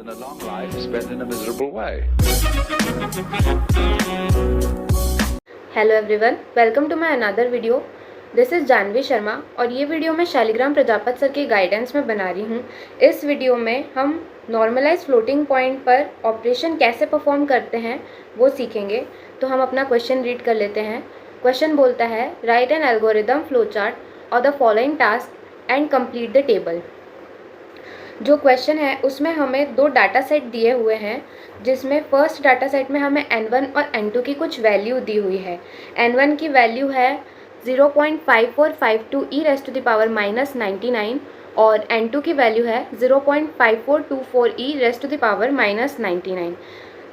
a long life spent in a miserable way. Hello everyone, welcome to my another video. This is Janvi Sharma और ये video मैं Shaligram Prajapat sir के guidance में बना रही हूँ। इस वीडियो में हम नॉर्मलाइज फ्लोटिंग पॉइंट पर ऑपरेशन कैसे परफॉर्म करते हैं वो सीखेंगे। तो हम अपना क्वेश्चन रीड कर लेते हैं। क्वेश्चन बोलता है, write an algorithm flow chart और the following task and complete the table. जो क्वेश्चन है उसमें हमें दो डाटा सेट दिए हुए हैं, जिसमें फर्स्ट डाटा सेट में हमें n1 और n2 की कुछ वैल्यू दी हुई है। n1 की वैल्यू है 0.5452 e raise to the power -99 और n2 की वैल्यू है 0.5424 e raise to the power -99।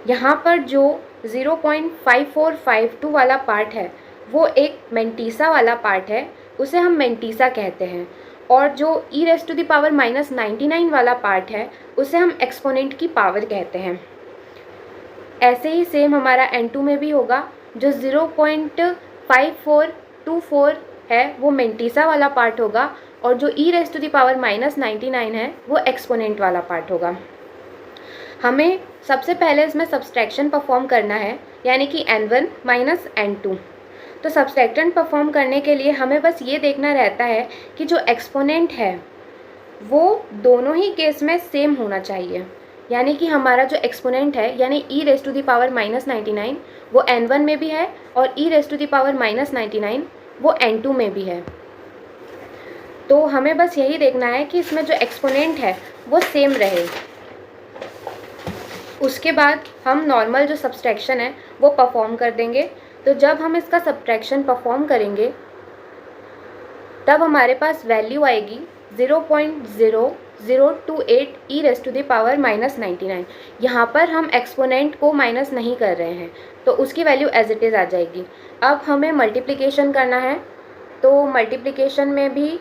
यहाँ पर जो 0.5452 वाला पार्ट है वो एक मेंटीसा वाला पार्ट है, उसे हम मेंटीसा कहते हैं। और जो e raise to the power -99 वाला पार्ट है उसे हम एक्सपोनेंट की पावर कहते हैं। ऐसे ही सेम हमारा n2 में भी होगा। जो 0.5424 है वो मेंटीसा वाला पार्ट होगा और जो e raise to the power -99 है वो एक्सपोनेंट वाला पार्ट होगा। हमें सबसे पहले इसमें सब्सट्रैक्शन परफॉर्म करना है, यानी कि n1 माइनस n2। तो सब्सट्रैक्शन परफॉर्म करने के लिए हमें बस ये देखना रहता है कि जो एक्सपोनेंट है वो दोनों ही केस में सेम होना चाहिए। यानी कि हमारा जो एक्सपोनेंट है यानी e raise to the power -99 वो n1 में भी है और e raise to the power -99 वो n2 में भी है। तो हमें बस यही देखना है कि इसमें जो एक्सपोनेंट है वो सेम रहे। उसके बाद हम नॉर्मल जो सब्सट्रैक्शन है वो परफॉर्म कर देंगे। तो जब हम इसका सब्ट्रैक्शन परफॉर्म करेंगे तब हमारे पास वैल्यू आएगी 0.0028 e raise to the power -99। यहाँ पर हम एक्सपोनेंट को माइनस नहीं कर रहे हैं तो उसकी वैल्यू एज इट इज़ आ जाएगी। अब हमें मल्टीप्लिकेशन करना है, तो मल्टीप्लिकेशन में भी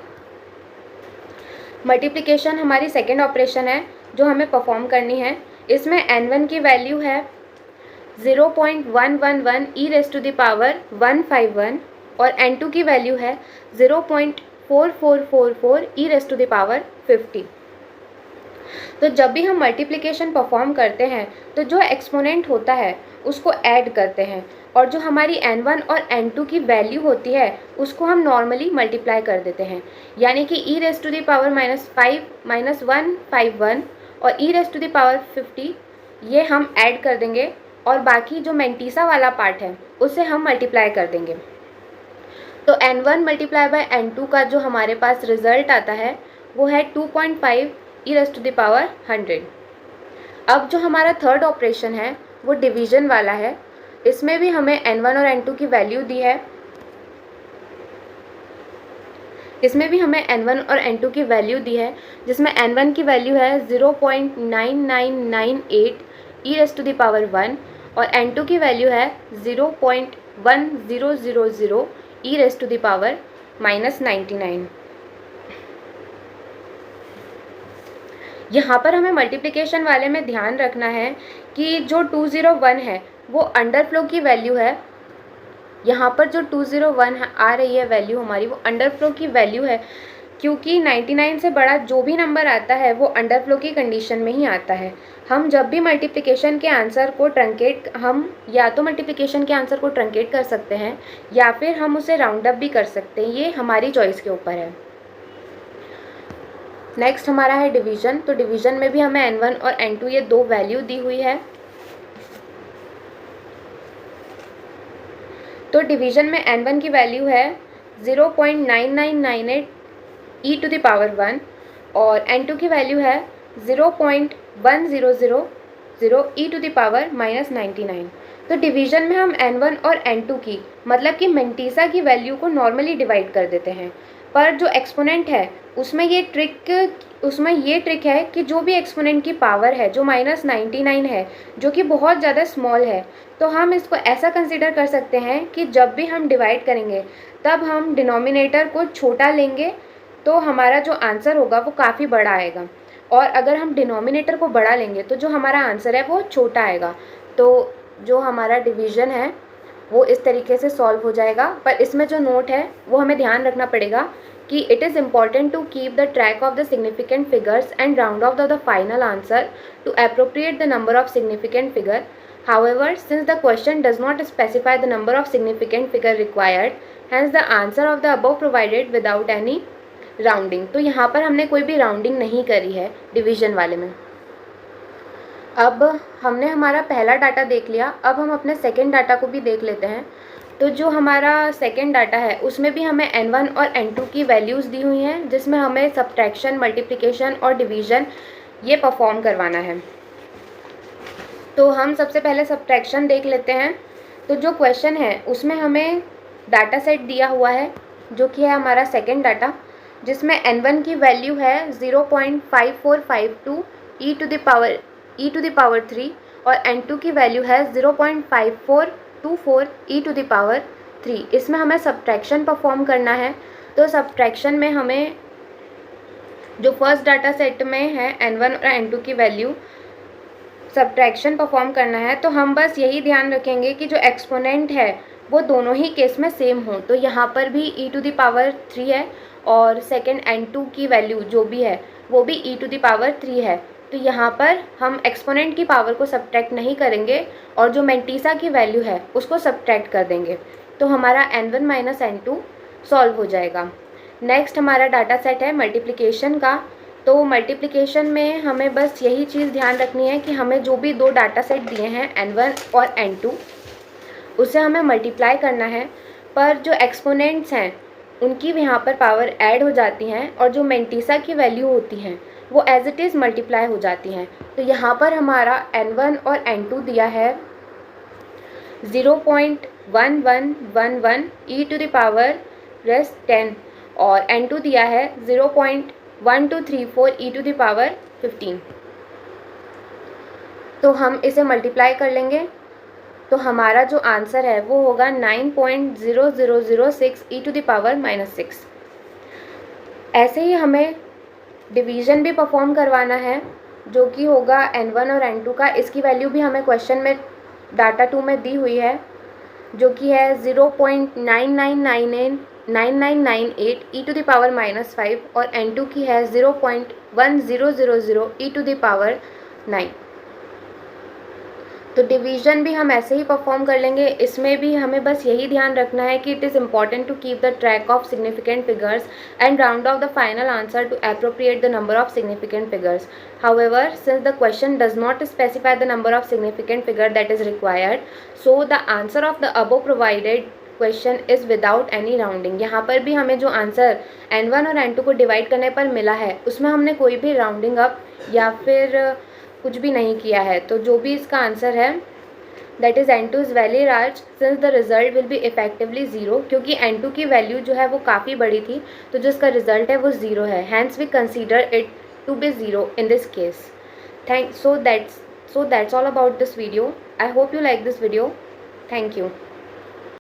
मल्टीप्लिकेशन हमारी सेकेंड ऑपरेशन है जो हमें परफॉर्म करनी है। इसमें n1 की वैल्यू है 0.111 e raise to the power 151 और n2 की वैल्यू है 0.4444 e raise to the power 50। तो जब भी हम मल्टीप्लिकेशन परफॉर्म करते हैं तो जो एक्सपोनेंट होता है उसको ऐड करते हैं और जो हमारी n1 और n2 की वैल्यू होती है उसको हम नॉर्मली मल्टीप्लाई कर देते हैं। यानी कि e raise to the power -151 और e raise to the power 50 ये हम ऐड कर देंगे और बाकी जो मेंटीसा वाला पार्ट है उसे हम मल्टीप्लाई कर देंगे। तो n1 मल्टीप्लाई बाय n2 का जो हमारे पास रिजल्ट आता है वो है 2.5 e raise to the power 100। अब जो हमारा थर्ड ऑपरेशन है वो डिवीजन वाला है। इसमें भी हमें n1 और n2 की वैल्यू दी है। इसमें भी हमें n1 और n2 की वैल्यू दी है, जिसमें n1 की वैल्यू है 0.9998 e raise to the power 1 और n2 की वैल्यू है 0.1000 e raise to the power -99। यहाँ पर हमें मल्टीप्लिकेशन वाले में ध्यान रखना है कि जो 201 है वो अंडरफ्लो की वैल्यू है। यहाँ पर जो 201 आ रही है वैल्यू हमारी वो अंडरफ्लो की वैल्यू है, क्योंकि 99 से बड़ा जो भी नंबर आता है वो अंडरफ्लो की कंडीशन में ही आता है। हम जब भी मल्टीप्लिकेशन के आंसर को ट्रंकेट हम या तो मल्टीप्लिकेशन के आंसर को ट्रंकेट कर सकते हैं या फिर हम उसे राउंड अप भी कर सकते हैं, ये हमारी चॉइस के ऊपर है। नेक्स्ट हमारा है डिवीज़न। तो डिवीज़न में भी हमें n1 और n2 ये दो वैल्यू दी हुई है। तो डिवीज़न में n1 की वैल्यू है 0.9998 e टू द पावर 1 और n2 की वैल्यू है 0.1000 e टू द पावर -99। तो डिवीज़न में हम n1 और n2 की मतलब कि मेंटीसा की वैल्यू को नॉर्मली डिवाइड कर देते हैं, पर जो एक्सपोनेंट है उसमें ये ट्रिक है कि जो भी एक्सपोनेंट की पावर है जो -99 है, जो कि बहुत ज़्यादा स्मॉल है, तो हम इसको ऐसा कंसिडर कर सकते हैं कि जब भी हम डिवाइड करेंगे तब हम डिनोमिनेटर को छोटा लेंगे तो हमारा जो आंसर होगा वो काफ़ी बड़ा आएगा, और अगर हम डिनोमिनेटर को बड़ा लेंगे तो जो हमारा आंसर है वो छोटा आएगा। तो जो हमारा डिवीज़न है वो इस तरीके से सॉल्व हो जाएगा। पर इसमें जो नोट है वो हमें ध्यान रखना पड़ेगा कि it is important to keep the track of the significant figures and round off the final answer to appropriate the number of significant figure. However, since the question does not specify the number of significant figure required, hence the answer of the above provided without any rounding. तो यहाँ पर हमने कोई भी rounding नहीं करी है division वाले में. अब हमने हमारा पहला डाटा देख लिया, अब हम अपने सेकेंड डाटा को भी देख लेते हैं. तो जो हमारा सेकेंड डाटा है उसमें भी हमें n1 और n2 की वैल्यूज़ दी हुई हैं, जिसमें हमें सब्ट्रैक्शन, मल्टीप्लिकेशन और डिवीज़न ये परफॉर्म करवाना है. तो हम सबसे पहले सब्ट्रैक्शन देख लेते हैं. तो जो क्वेश्चन है उसमें हमें डाटा सेट दिया हुआ है जो कि है हमारा सेकेंड डाटा, जिसमें n1 की वैल्यू है 0.5452 e टू द पावर 3 और n2 की वैल्यू है 0.5424 e टू द पावर 3. इसमें हमें सब्ट्रैक्शन परफॉर्म करना है. तो सब्ट्रैक्शन में हमें जो फर्स्ट डाटा सेट में है n1 और n2 की वैल्यू सब्ट्रैक्शन परफॉर्म करना है. तो हम बस यही ध्यान रखेंगे कि जो एक्सपोनेंट है वो दोनों ही केस में सेम हो. तो यहाँ पर भी e टू द पावर 3 है और सेकेंड n2 की वैल्यू जो भी है वो भी e टू द पावर 3 है. तो यहाँ पर हम एक्सपोनेंट की पावर को सब्ट्रैक्ट नहीं करेंगे और जो मेंटीसा की वैल्यू है उसको सब्ट्रैक्ट कर देंगे. तो हमारा n1 माइनस n2 सॉल्व हो जाएगा. नेक्स्ट हमारा डाटा सेट है मल्टीप्लिकेशन का. तो मल्टीप्लिकेशन में हमें बस यही चीज़ ध्यान रखनी है कि हमें जो भी दो डाटा सेट दिए हैं n1 और n2 उसे हमें मल्टीप्लाई करना है, पर जो एक्सपोनेंट्स हैं उनकी भी यहाँ पर पावर ऐड हो जाती हैं और जो मेंटीसा की वैल्यू होती हैं वो एज इट इज़ मल्टीप्लाई हो जाती हैं. तो यहाँ पर हमारा n1 और n2 दिया है 0.1111 e टू द पावर 10 और n2 दिया है 0.1234 e टू द पावर 15. तो हम इसे मल्टीप्लाई कर लेंगे तो हमारा जो आंसर है वो होगा 9.0006 e टू द पावर -6. ऐसे ही हमें डिवीज़न भी परफॉर्म करवाना है जो कि होगा n1 और n2 का. इसकी वैल्यू भी हमें क्वेश्चन में डाटा 2 में दी हुई है जो कि है 0.9998 e टू द पावर -5 और n2 की है 0.1000 e टू द पावर 9. तो डिवीज़न भी हम ऐसे ही परफॉर्म कर लेंगे. इसमें भी हमें बस यही ध्यान रखना है कि it is important to keep the track of significant figures and round off the final answer to appropriate the number of significant figures. However, since the question does not specify the number of significant figure that is required, so the answer of the above provided question is without any rounding. यहाँ पर भी हमें जो answer n1 और n2 को divide करने पर मिला है उसमें हमने कोई भी राउंडिंग अप या फिर कुछ भी नहीं किया है. तो जो भी इसका आंसर है that is n2 is very large since the result will be effectively 0, क्योंकि n2 की वैल्यू जो है वो काफ़ी बड़ी थी तो जो इसका रिजल्ट है वो 0 है. Hence we consider it to be 0 in this case. So that's all about this video. I hope you like this video. Thank you.